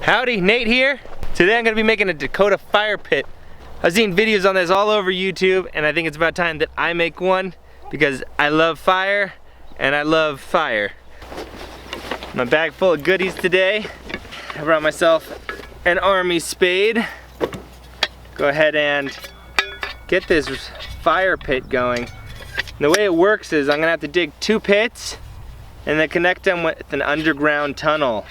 Howdy, Nate here. Today I'm gonna be making a Dakota Fire Pit. I've seen videos on this all over YouTube, and I think it's about time that I make one because I love fire and I love fire. My bag full of goodies today. I brought myself an army spade. Go ahead and get this fire pit going. And the way it works is I'm gonna have to dig 2 pits and then connect them with an underground tunnel.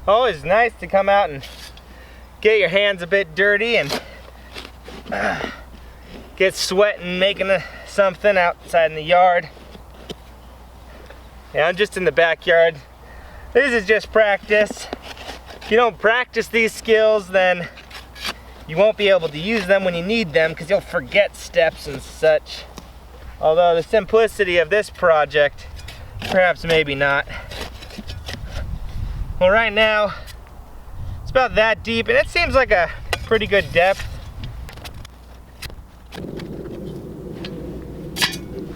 Always nice to come out and get your hands a bit dirty and get sweating making something outside in the yard. Yeah, I'm just in the backyard. This is just practice. If you don't practice these skills, then you won't be able to use them when you need them because you'll forget steps and such. Although the simplicity of this project, perhaps maybe not. Well, right now, it's about that deep, and it seems like a pretty good depth.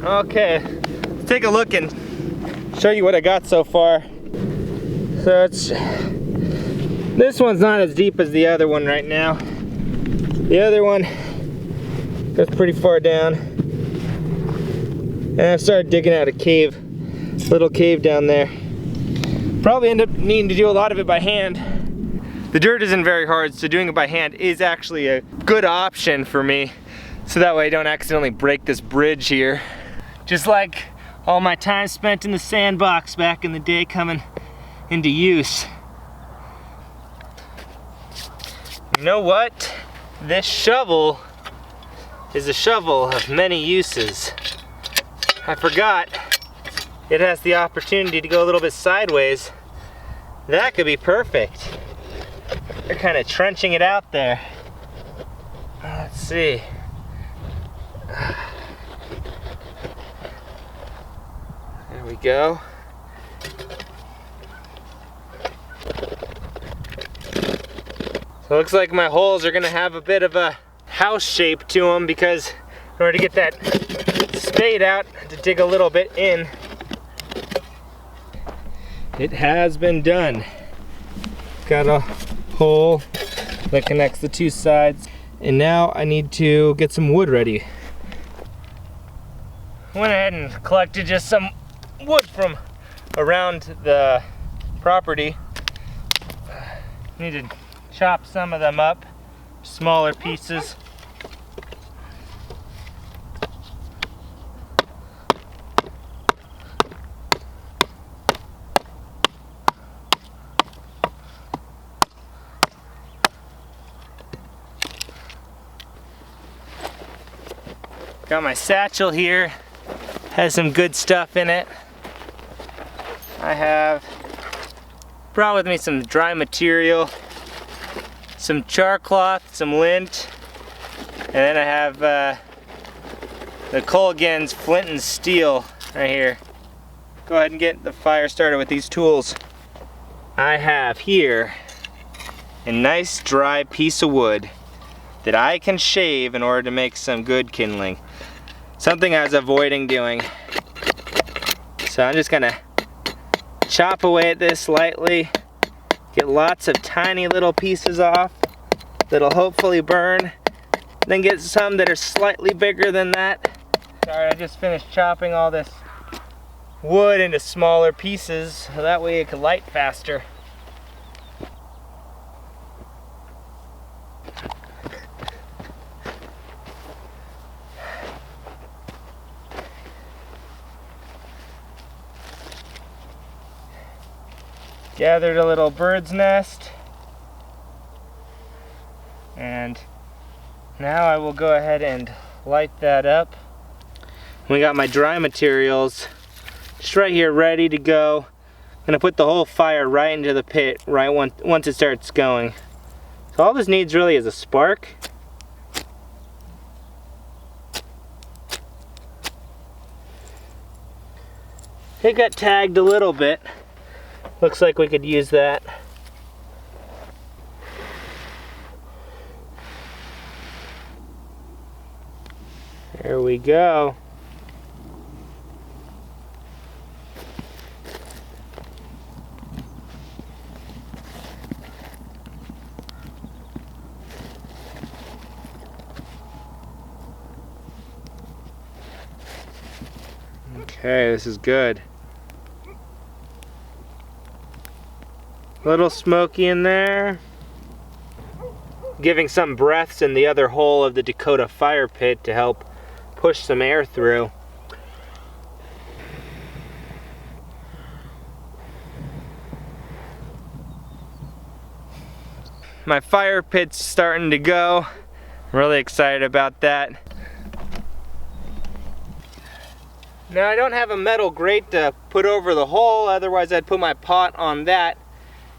Okay, let's take a look and show you what I got so far. So this one's not as deep as the other one right now. The other one goes pretty far down. And I've started digging out a cave, little cave down there. Probably end up needing to do a lot of it by hand. The dirt isn't very hard, so doing it by hand is actually a good option for me. So that way I don't accidentally break this bridge here. Just like all my time spent in the sandbox back in the day coming into use. You know what? This shovel is a shovel of many uses. I forgot. It has the opportunity to go a little bit sideways. That could be perfect. They're kind of trenching it out there. Let's see. There we go. So it looks like my holes are gonna have a bit of a house shape to them because in order to get that spade out to dig a little bit in, it has been done. Got a hole that connects the 2 sides. And now I need to get some wood ready. I went ahead and collected just some wood from around the property. Need to chop some of them up, smaller pieces. Got my satchel here, has some good stuff in it. I have brought with me some dry material, some char cloth, some lint, and then I have the Colgan's flint and steel right here. Go ahead and get the fire started with these tools. I have here a nice dry piece of wood that I can shave in order to make some good kindling. Something I was avoiding doing. So I'm just gonna chop away at this lightly, get lots of tiny little pieces off that'll hopefully burn, then get some that are slightly bigger than that. Sorry, I just finished chopping all this wood into smaller pieces, so that way it could light faster. Gathered a little bird's nest, and now I will go ahead and light that up. We got my dry materials just right here ready to go. I'm gonna put the whole fire right into the pit right once it starts going. So all this needs really is a spark. It got tagged a little bit. Looks like we could use that. There we go. Okay, this is good. A little smoky in there. Giving some breaths in the other hole of the Dakota Fire Pit to help push some air through. My fire pit's starting to go. I'm really excited about that. Now I don't have a metal grate to put over the hole, otherwise I'd put my pot on that.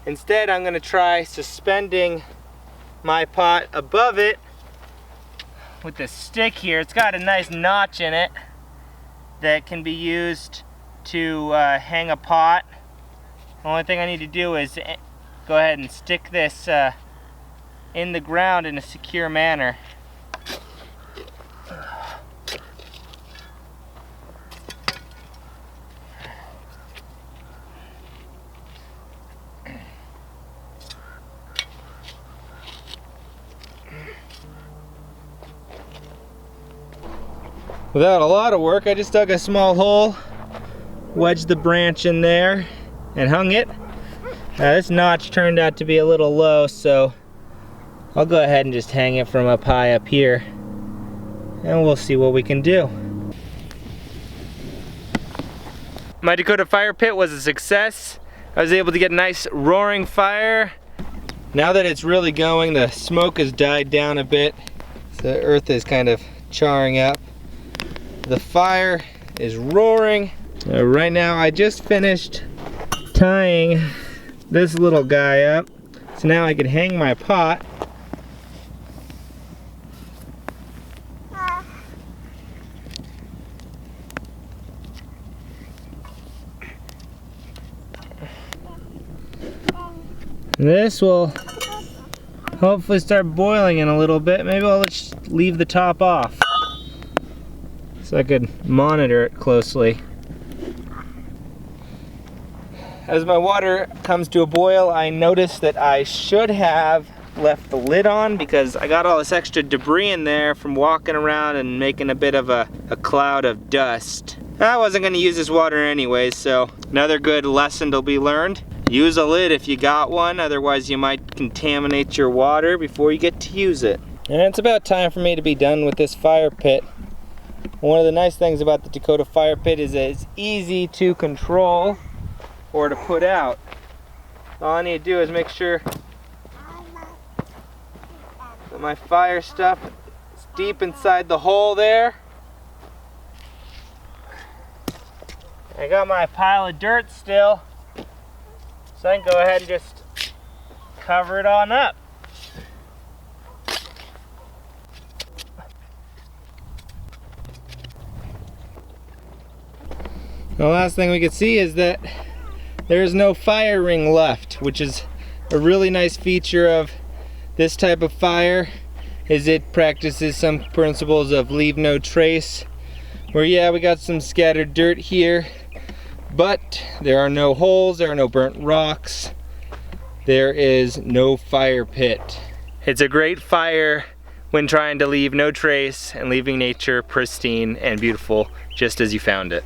Instead, I'm going to try suspending my pot above it with this stick here. It's got a nice notch in it that can be used to hang a pot. The only thing I need to do is go ahead and stick this in the ground in a secure manner. Without a lot of work, I just dug a small hole, wedged the branch in there, and hung it. This notch turned out to be a little low, so I'll go ahead and just hang it from up high up here, and we'll see what we can do. My Dakota Fire Pit was a success. I was able to get a nice roaring fire. Now that it's really going, the smoke has died down a bit. The earth is kind of charring up. The fire is roaring. Right now I just finished tying this little guy up. So now I can hang my pot. This will hopefully start boiling in a little bit. Maybe I'll just leave the top off so I could monitor it closely. As my water comes to a boil, I noticed that I should have left the lid on because I got all this extra debris in there from walking around and making a bit of a cloud of dust. I wasn't going to use this water anyway, so another good lesson to be learned. Use a lid if you got one, otherwise you might contaminate your water before you get to use it. And it's about time for me to be done with this fire pit. One of the nice things about the Dakota Fire Pit is that it's easy to control or to put out. All I need to do is make sure that my fire stuff is deep inside the hole there. I got my pile of dirt still, so I can go ahead and just cover it on up. The last thing we can see is that there is no fire ring left, which is a really nice feature of this type of fire, is it practices some principles of leave no trace, where yeah, we got some scattered dirt here, but there are no holes, there are no burnt rocks, there is no fire pit. It's a great fire when trying to leave no trace and leaving nature pristine and beautiful just as you found it.